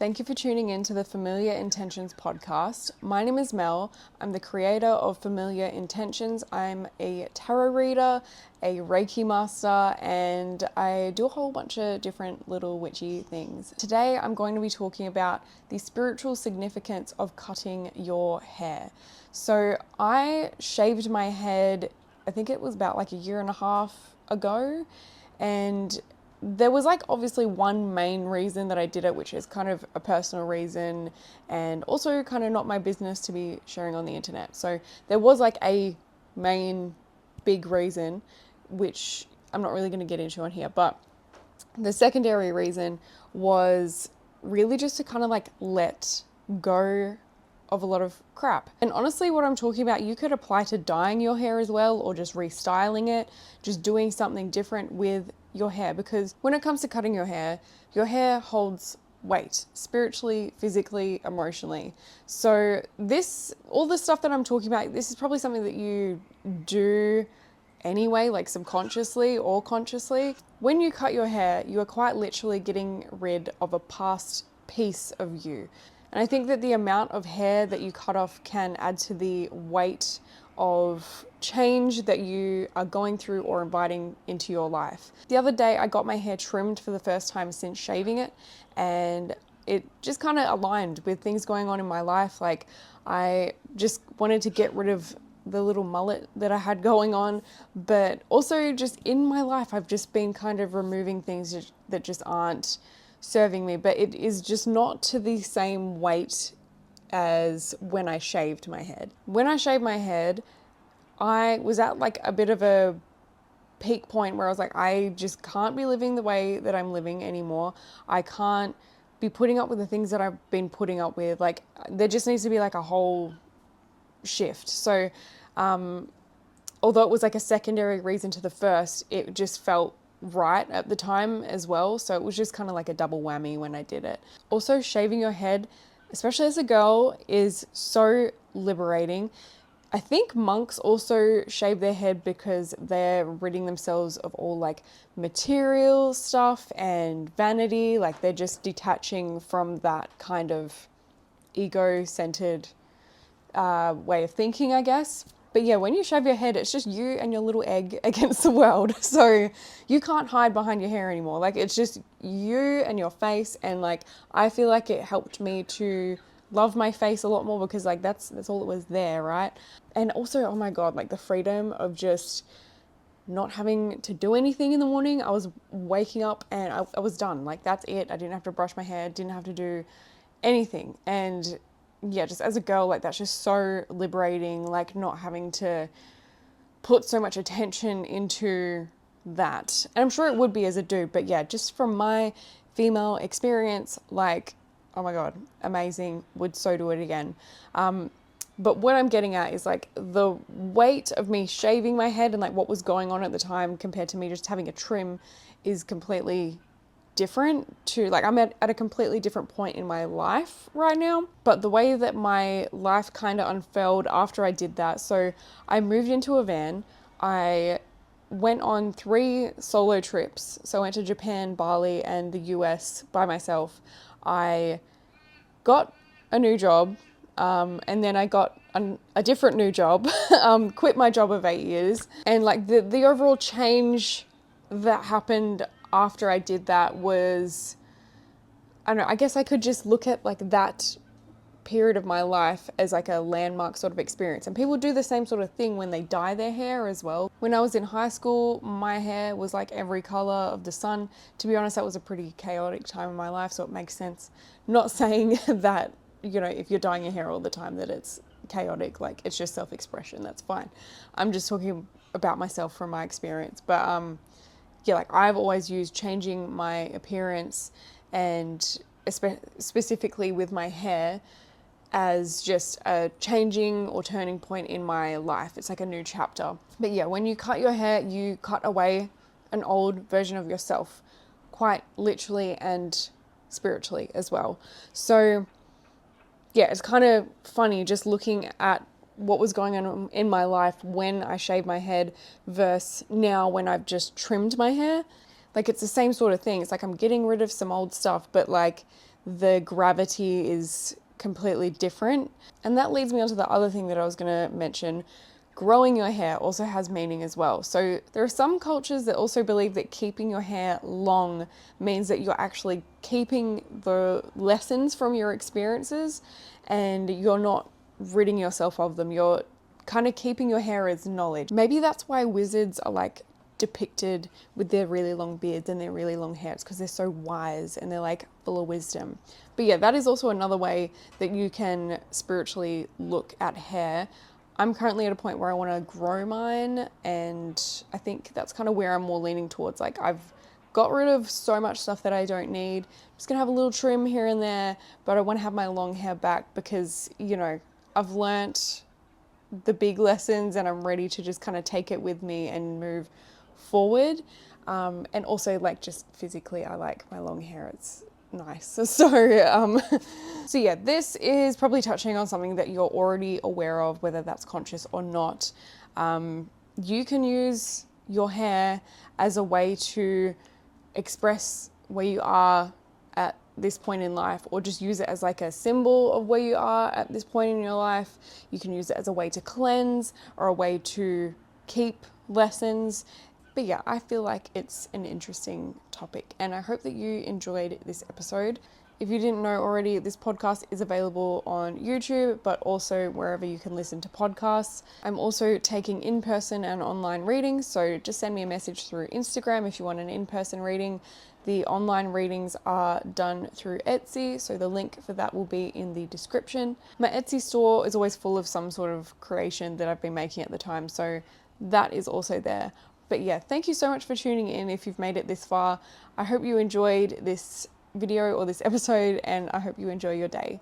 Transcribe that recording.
Thank you for tuning in to the Familiar Intentions podcast. My name is Mel. I'm the creator of Familiar Intentions. I'm a tarot reader, a Reiki master, and I do a whole bunch of different little witchy things. Today, I'm going to be talking about the spiritual significance of cutting your hair. So I shaved my head, I think it was about like a year and a half ago, and there was like obviously one main reason that I did it, which is kind of a personal reason and also kind of not my business to be sharing on the internet. So there was like a main big reason, which I'm not really going to get into on here, but the secondary reason was really just to kind of like let go of a lot of crap. And honestly, what I'm talking about, you could apply to dyeing your hair as well, or just restyling it, just doing something different with your hair. Because when it comes to cutting your hair holds weight, spiritually, physically, emotionally. So all the stuff that I'm talking about, this is probably something that you do anyway, like subconsciously or consciously. When you cut your hair, you are quite literally getting rid of a past piece of you. And I think that the amount of hair that you cut off can add to the weight of change that you are going through or inviting into your life. The other day, I got my hair trimmed for the first time since shaving it, and it just kind of aligned with things going on in my life. Like, I just wanted to get rid of the little mullet that I had going on, but also just in my life, I've just been kind of removing things that just aren't serving me, but it is just not to the same weight as when I shaved my head. When I shaved my head, I was at like a bit of a peak point where I was like, I just can't be living the way that I'm living anymore. I can't be putting up with the things that I've been putting up with. Like, there just needs to be like a whole shift. So, although it was like a secondary reason to the first, it just felt right at the time as well. So it was just kind of like a double whammy when I did it. Also, shaving your head, especially as a girl, is so liberating. I think monks also shave their head because they're ridding themselves of all like material stuff and vanity. Like, they're just detaching from that kind of ego-centered way of thinking, I guess. But yeah, when you shave your head, it's just you and your little egg against the world. So you can't hide behind your hair anymore. Like, it's just you and your face. And like, I feel like it helped me to love my face a lot more, because like that's all that was there, right? And also, oh my God, like the freedom of just not having to do anything in the morning. I was waking up and I was done. Like, that's it. I didn't have to brush my hair, didn't have to do anything. And yeah, just as a girl, like, that's just so liberating, like not having to put so much attention into that. And I'm sure it would be as a dude, but yeah, just from my female experience, like, oh my God, amazing, would so do it again. But what I'm getting at is like the weight of me shaving my head and like what was going on at the time compared to me just having a trim is completely different to, like, I'm at a completely different point in my life right now. But the way that my life kind of unfurled after I did that, so I moved into a van. I went on 3 solo trips. So I went to Japan, Bali, and the US by myself. I got a new job, and then I got a different new job, quit my job of 8 years. And like the overall change that happened after I did that was, I don't know, I guess I could just look at like that period of my life as like a landmark sort of experience. And people do the same sort of thing when they dye their hair as well. When I was in high school, my hair was like every color of the sun. To be honest, that was a pretty chaotic time in my life, so it makes sense. Not saying that, you know, if you're dyeing your hair all the time that it's chaotic, like it's just self-expression, that's fine. I'm just talking about myself from my experience. But yeah, like I've always used changing my appearance and specifically with my hair as just a changing or turning point in my life. It's like a new chapter. But yeah, when you cut your hair, you cut away an old version of yourself, quite literally and spiritually as well. So yeah, it's kind of funny just looking at what was going on in my life when I shaved my head versus now when I've just trimmed my hair. Like, it's the same sort of thing. It's like I'm getting rid of some old stuff, but like the gravity is completely different. And that leads me on to the other thing that I was going to mention. Growing your hair also has meaning as well. So there are some cultures that also believe that keeping your hair long means that you're actually keeping the lessons from your experiences and you're not ridding yourself of them. You're kind of keeping your hair as knowledge. Maybe that's why wizards are like depicted with their really long beards and their really long hair. It's because they're so wise and they're like full of wisdom. But yeah, that is also another way that you can spiritually look at hair. I'm currently at a point where I want to grow mine, and I think that's kind of where I'm more leaning towards. Like, I've got rid of so much stuff that I don't need. I'm just gonna have a little trim here and there, but I want to have my long hair back because, you know, I've learnt the big lessons and I'm ready to just kind of take it with me and move forward. And also, like, just physically, I like my long hair. It's nice. So yeah, this is probably touching on something that you're already aware of, whether that's conscious or not. You can use your hair as a way to express where you are at this point in life, or just use it as like a symbol of where you are at this point in your life. You can use it as a way to cleanse or a way to keep lessons. But yeah, I feel like it's an interesting topic, and I hope that you enjoyed this episode. If you didn't know already, this podcast is available on YouTube, but also wherever you can listen to podcasts. I'm also taking in-person and online readings, so just send me a message through Instagram if you want an in-person reading. The online readings are done through Etsy, so the link for that will be in the description. My Etsy store is always full of some sort of creation that I've been making at the time, so that is also there. But yeah, thank you so much for tuning in if you've made it this far. I hope you enjoyed this video or this episode, and I hope you enjoy your day.